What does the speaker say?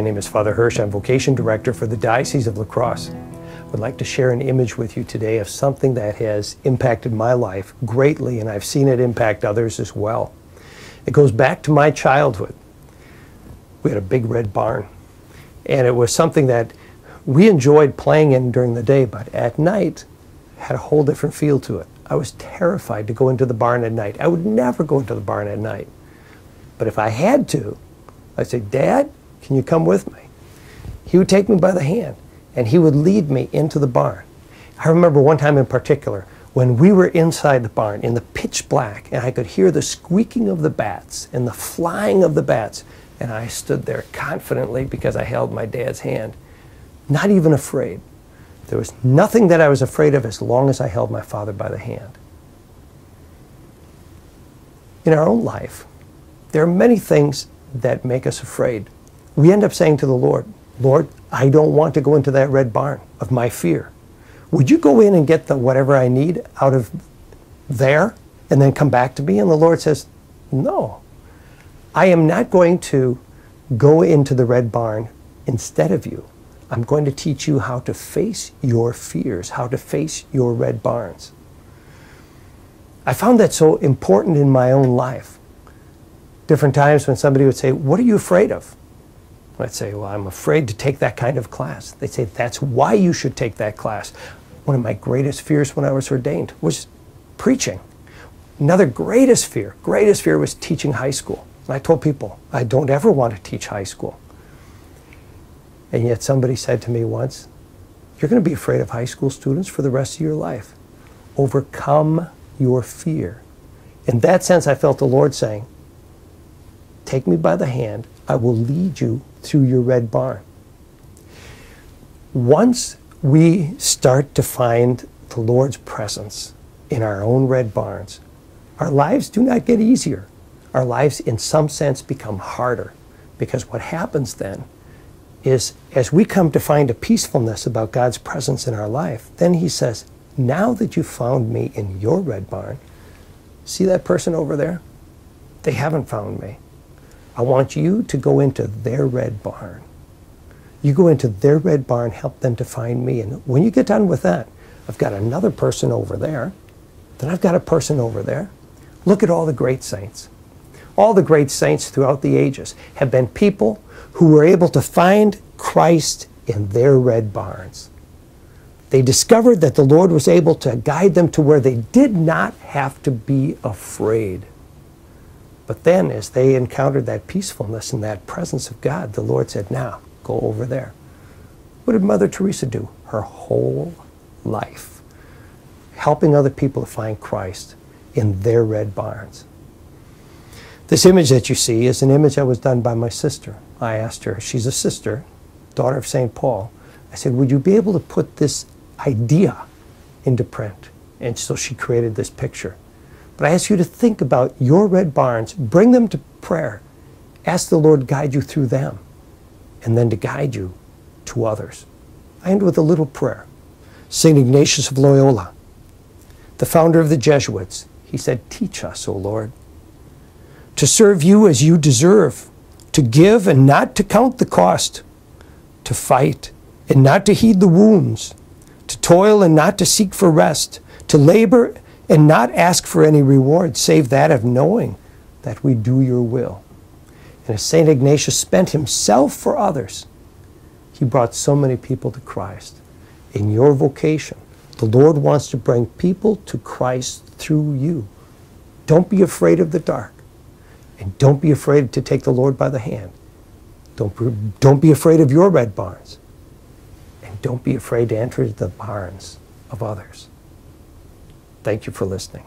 My name is Father Hirsch. I'm Vocation Director for the Diocese of La Crosse. I would like to share an image with you today of something that has impacted my life greatly, and I've seen it impact others as well. It goes back to my childhood. We had a big red barn, and it was something that we enjoyed playing in during the day, but at night it had a whole different feel to it. I was terrified to go into the barn at night. I would never go into the barn at night. But if I had to, I'd say, "Dad, can you come with me?" He would take me by the hand, and he would lead me into the barn. I remember one time in particular when we were inside the barn in the pitch black, and I could hear the squeaking of the bats and the flying of the bats, and I stood there confidently because I held my dad's hand, not even afraid. There was nothing that I was afraid of as long as I held my father by the hand. In our own life, there are many things that make us afraid. We end up saying to the Lord, "Lord, I don't want to go into that red barn of my fear. Would you go in and get whatever I need out of there and then come back to me?" And the Lord says, "No, I am not going to go into the red barn instead of you. I'm going to teach you how to face your fears, how to face your red barns." I found that so important in my own life. Different times when somebody would say, "What are you afraid of?" I'd say, "Well, I'm afraid to take that kind of class." They'd say, "That's why you should take that class." One of my greatest fears when I was ordained was preaching. Another greatest fear was teaching high school. And I told people, I don't ever want to teach high school. And yet somebody said to me once, "You're going to be afraid of high school students for the rest of your life. Overcome your fear." In that sense, I felt the Lord saying, "Take me by the hand. I will lead you through your red barn." Once we start to find the Lord's presence in our own red barns, our lives do not get easier. Our lives, in some sense, become harder, because what happens then is, as we come to find a peacefulness about God's presence in our life, then He says, "Now that you've found me in your red barn, see that person over there? They haven't found me. I want you to go into their red barn. You go into their red barn, help them to find me. And when you get done with that, I've got another person over there. Then I've got a person over there." Look at all the great saints. All the great saints throughout the ages have been people who were able to find Christ in their red barns. They discovered that the Lord was able to guide them to where they did not have to be afraid. But then, as they encountered that peacefulness and that presence of God, the Lord said, "Now, go over there." What did Mother Teresa do? Her whole life, helping other people to find Christ in their red barns. This image that you see is an image that was done by my sister. I asked her, she's a sister, daughter of St. Paul. I said, "Would you be able to put this idea into print?" And so she created this picture. But I ask you to think about your red barns, bring them to prayer, ask the Lord to guide you through them, and then to guide you to others. I end with a little prayer. St. Ignatius of Loyola, the founder of the Jesuits, he said, "Teach us, O Lord, to serve you as you deserve, to give and not to count the cost, to fight and not to heed the wounds, to toil and not to seek for rest, to labor and not ask for any reward, save that of knowing that we do your will." And as St. Ignatius spent himself for others, he brought so many people to Christ. In your vocation, the Lord wants to bring people to Christ through you. Don't be afraid of the dark. And don't be afraid to take the Lord by the hand. Don't be afraid of your red barns. And don't be afraid to enter the barns of others. Thank you for listening.